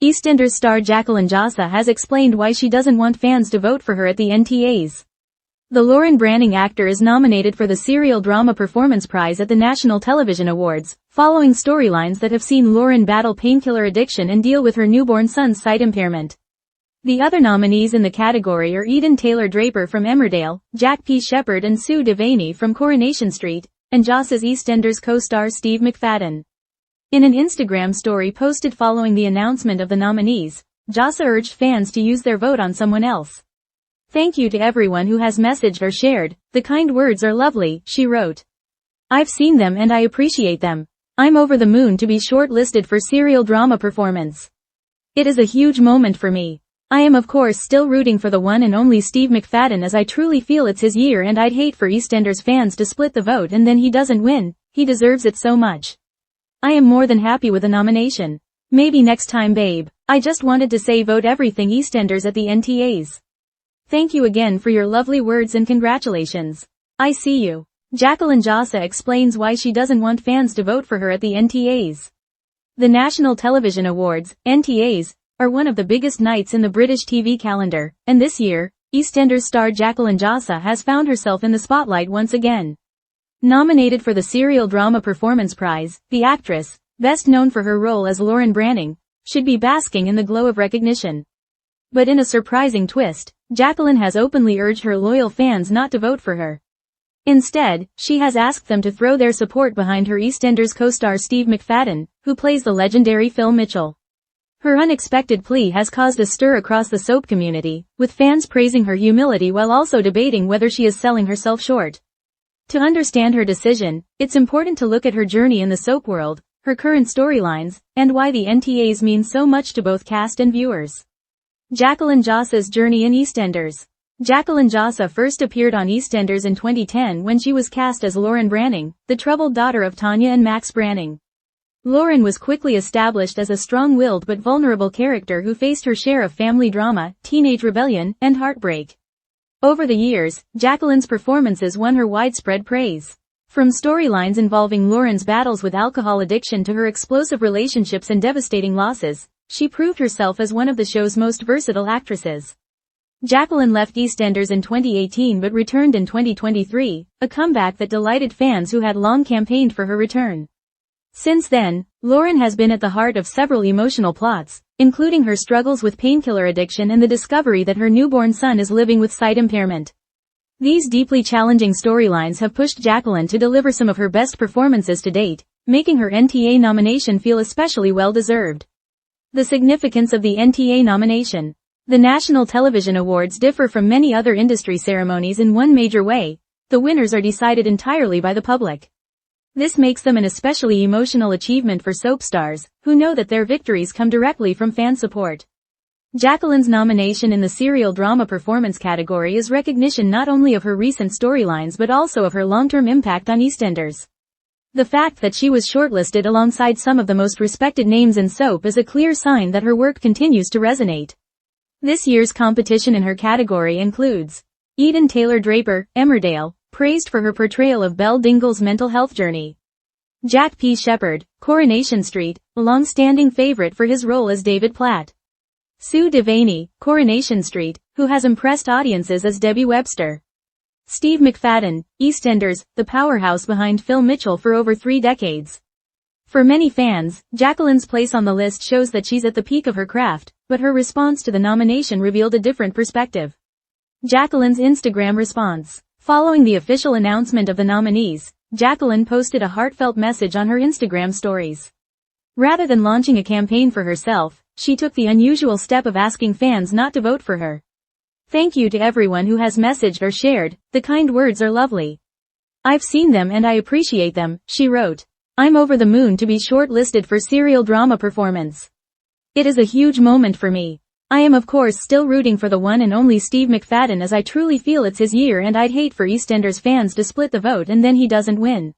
EastEnders star Jacqueline Jossa has explained why she doesn't want fans to vote for her at the NTAs. The Lauren Branning actor is nominated for the Serial Drama Performance Prize at the National Television Awards, following storylines that have seen Lauren battle painkiller addiction and deal with her newborn son's sight impairment. The other nominees in the category are Eden Taylor Draper from Emmerdale, Jack P. Shepherd and Sue Devaney from Coronation Street, and Jossa's EastEnders co-star Steve McFadden. In an Instagram story posted following the announcement of the nominees, Jossa urged fans to use their vote on someone else. "Thank you to everyone who has messaged or shared, the kind words are lovely," she wrote. "I've seen them and I appreciate them. I'm over the moon to be shortlisted for Serial Drama Performance. It is a huge moment for me. I am of course still rooting for the one and only Steve McFadden as I truly feel it's his year and I'd hate for EastEnders fans to split the vote and then he doesn't win. He deserves it so much. I am more than happy with the nomination. Maybe next time babe. I just wanted to say vote everything EastEnders at the NTAs. Thank you again for your lovely words and congratulations. I see you." Jacqueline Jossa explains why she doesn't want fans to vote for her at the NTAs. The National Television Awards, NTAs, are one of the biggest nights in the British TV calendar, and this year, EastEnders star Jacqueline Jossa has found herself in the spotlight once again. Nominated for the Serial Drama Performance Prize, the actress, best known for her role as Lauren Branning, should be basking in the glow of recognition. But in a surprising twist, Jacqueline has openly urged her loyal fans not to vote for her. Instead, she has asked them to throw their support behind her EastEnders co-star Steve McFadden, who plays the legendary Phil Mitchell. Her unexpected plea has caused a stir across the soap community, with fans praising her humility while also debating whether she is selling herself short. To understand her decision, it's important to look at her journey in the soap world, her current storylines, and why the NTAs mean so much to both cast and viewers. Jacqueline Jossa's journey in EastEnders. Jacqueline Jossa first appeared on EastEnders in 2010 when she was cast as Lauren Branning, the troubled daughter of Tanya and Max Branning. Lauren was quickly established as a strong-willed but vulnerable character who faced her share of family drama, teenage rebellion, and heartbreak. Over the years, Jacqueline's performances won her widespread praise. From storylines involving Lauren's battles with alcohol addiction to her explosive relationships and devastating losses, she proved herself as one of the show's most versatile actresses. Jacqueline left EastEnders in 2018 but returned in 2023, a comeback that delighted fans who had long campaigned for her return. Since then, Lauren has been at the heart of several emotional plots, including her struggles with painkiller addiction and the discovery that her newborn son is living with sight impairment. These deeply challenging storylines have pushed Jacqueline to deliver some of her best performances to date, making her NTA nomination feel especially well-deserved. The significance of the NTA nomination. The National Television Awards differ from many other industry ceremonies in one major way: the winners are decided entirely by the public. This makes them an especially emotional achievement for soap stars, who know that their victories come directly from fan support. Jacqueline's nomination in the Serial Drama Performance category is recognition not only of her recent storylines but also of her long-term impact on EastEnders. The fact that she was shortlisted alongside some of the most respected names in soap is a clear sign that her work continues to resonate. This year's competition in her category includes Eden Taylor Draper, Emmerdale, praised for her portrayal of Belle Dingle's mental health journey. Jack P. Shepherd, Coronation Street, a long-standing favorite for his role as David Platt. Sue Devaney, Coronation Street, who has impressed audiences as Debbie Webster. Steve McFadden, EastEnders, the powerhouse behind Phil Mitchell for over 3 decades. For many fans, Jacqueline's place on the list shows that she's at the peak of her craft, but her response to the nomination revealed a different perspective. Jacqueline's Instagram response. Following the official announcement of the nominees, Jacqueline posted a heartfelt message on her Instagram stories. Rather than launching a campaign for herself, she took the unusual step of asking fans not to vote for her. "Thank you to everyone who has messaged or shared, the kind words are lovely. I've seen them and I appreciate them," she wrote. "I'm over the moon to be shortlisted for Serial Drama Performance. It is a huge moment for me. I am of course still rooting for the one and only Steve McFadden as I truly feel it's his year and I'd hate for EastEnders fans to split the vote and then he doesn't win.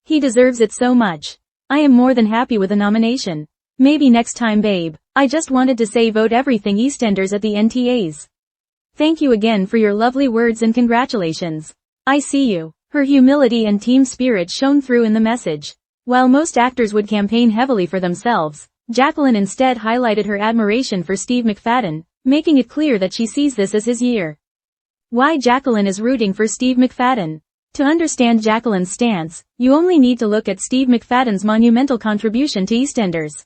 He deserves it so much. I am more than happy with the nomination. Maybe next time babe. I just wanted to say vote everything EastEnders at the NTAs. Thank you again for your lovely words and congratulations. I see you." Her humility and team spirit shone through in the message. While most actors would campaign heavily for themselves, Jacqueline instead highlighted her admiration for Steve McFadden, making it clear that she sees this as his year. Why Jacqueline is rooting for Steve McFadden. To understand Jacqueline's stance, you only need to look at Steve McFadden's monumental contribution to EastEnders.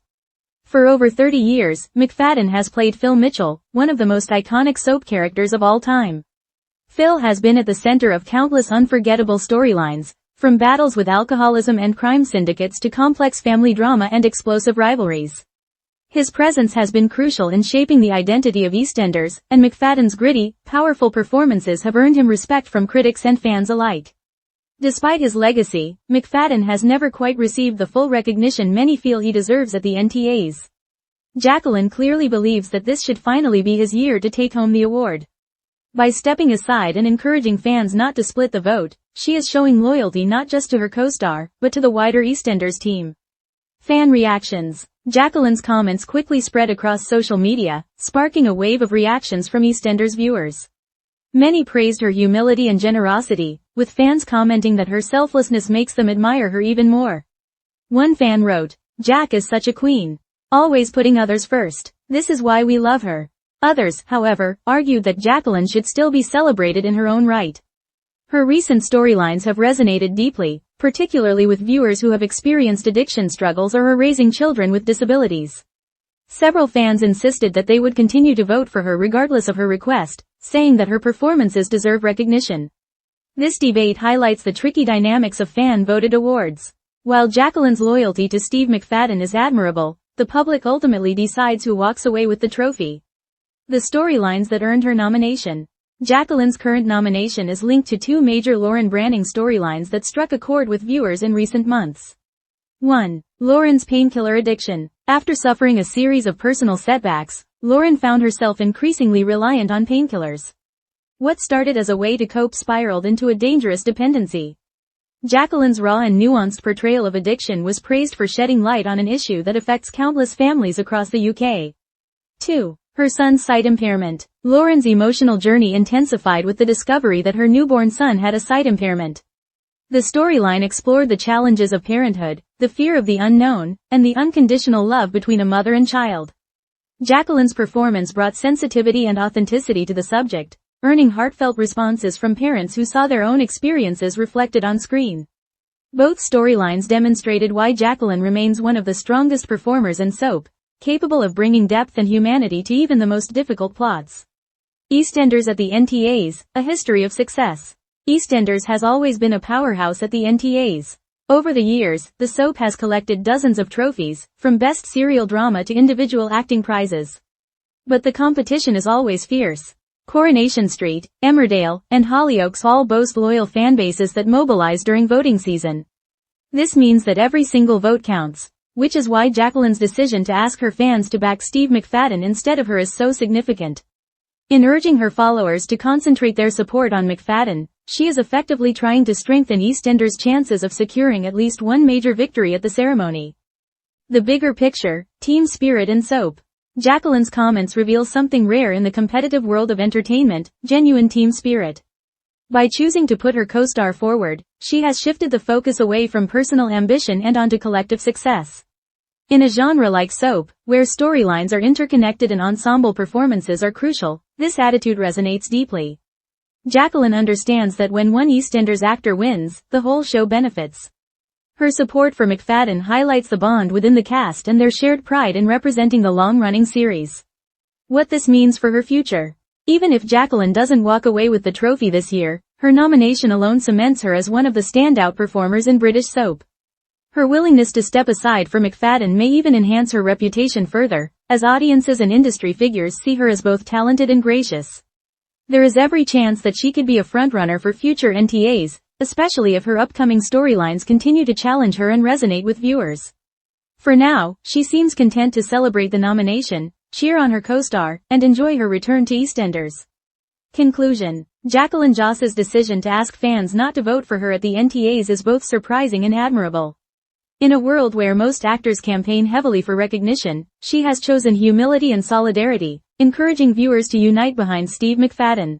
For over 30 years, McFadden has played Phil Mitchell, one of the most iconic soap characters of all time. Phil has been at the center of countless unforgettable storylines, from battles with alcoholism and crime syndicates to complex family drama and explosive rivalries. His presence has been crucial in shaping the identity of EastEnders, and McFadden's gritty, powerful performances have earned him respect from critics and fans alike. Despite his legacy, McFadden has never quite received the full recognition many feel he deserves at the NTAs. Jacqueline clearly believes that this should finally be his year to take home the award. By stepping aside and encouraging fans not to split the vote, she is showing loyalty not just to her co-star, but to the wider EastEnders team. Fan reactions. Jacqueline's comments quickly spread across social media, sparking a wave of reactions from EastEnders viewers. Many praised her humility and generosity, with fans commenting that her selflessness makes them admire her even more. One fan wrote, "Jack is such a queen. Always putting others first. This is why we love her." Others, however, argued that Jacqueline should still be celebrated in her own right. Her recent storylines have resonated deeply, particularly with viewers who have experienced addiction struggles or are raising children with disabilities. Several fans insisted that they would continue to vote for her regardless of her request, saying that her performances deserve recognition. This debate highlights the tricky dynamics of fan-voted awards. While Jacqueline's loyalty to Steve McFadden is admirable, the public ultimately decides who walks away with the trophy. The storylines that earned her nomination. Jacqueline's current nomination is linked to two major Lauren Branning storylines that struck a chord with viewers in recent months. 1. Lauren's painkiller addiction. After suffering a series of personal setbacks, Lauren found herself increasingly reliant on painkillers. What started as a way to cope spiraled into a dangerous dependency. Jacqueline's raw and nuanced portrayal of addiction was praised for shedding light on an issue that affects countless families across the UK. 2. Her son's sight impairment. Lauren's emotional journey intensified with the discovery that her newborn son had a sight impairment. The storyline explored the challenges of parenthood, the fear of the unknown, and the unconditional love between a mother and child. Jacqueline's performance brought sensitivity and authenticity to the subject, earning heartfelt responses from parents who saw their own experiences reflected on screen. Both storylines demonstrated why Jacqueline remains one of the strongest performers in soap, capable of bringing depth and humanity to even the most difficult plots. EastEnders at the NTAs, a history of success. EastEnders has always been a powerhouse at the NTAs. Over the years, the soap has collected dozens of trophies, from best serial drama to individual acting prizes. But the competition is always fierce. Coronation Street, Emmerdale, and Hollyoaks all boast loyal fanbases that mobilize during voting season. This means that every single vote counts, which is why Jacqueline's decision to ask her fans to back Steve McFadden instead of her is so significant. In urging her followers to concentrate their support on McFadden, she is effectively trying to strengthen EastEnders' chances of securing at least one major victory at the ceremony. The bigger picture, team spirit in soap. Jacqueline's comments reveal something rare in the competitive world of entertainment: genuine team spirit. By choosing to put her co-star forward, she has shifted the focus away from personal ambition and onto collective success. In a genre like soap, where storylines are interconnected and ensemble performances are crucial, this attitude resonates deeply. Jacqueline understands that when one EastEnders actor wins, the whole show benefits. Her support for McFadden highlights the bond within the cast and their shared pride in representing the long-running series. What this means for her future. Even if Jacqueline doesn't walk away with the trophy this year, her nomination alone cements her as one of the standout performers in British soap. Her willingness to step aside for McFadden may even enhance her reputation further, as audiences and industry figures see her as both talented and gracious. There is every chance that she could be a frontrunner for future NTAs, especially if her upcoming storylines continue to challenge her and resonate with viewers. For now, she seems content to celebrate the nomination, cheer on her co-star, and enjoy her return to EastEnders. Conclusion. Jacqueline Jossa's decision to ask fans not to vote for her at the NTAs is both surprising and admirable. In a world where most actors campaign heavily for recognition, she has chosen humility and solidarity, encouraging viewers to unite behind Steve McFadden.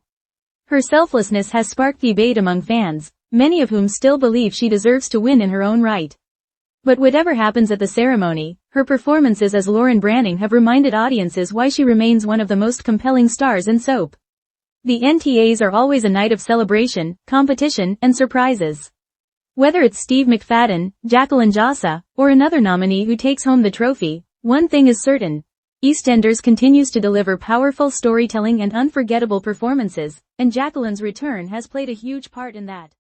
Her selflessness has sparked debate among fans, many of whom still believe she deserves to win in her own right. But whatever happens at the ceremony, Her performances as Lauren Branning have reminded audiences why she remains one of the most compelling stars in soap. The NTAs are always a night of celebration, competition, and surprises. Whether it's Steve McFadden, Jacqueline Jossa, or another nominee who takes home the trophy, one thing is certain. EastEnders continues to deliver powerful storytelling and unforgettable performances, and Jacqueline's return has played a huge part in that.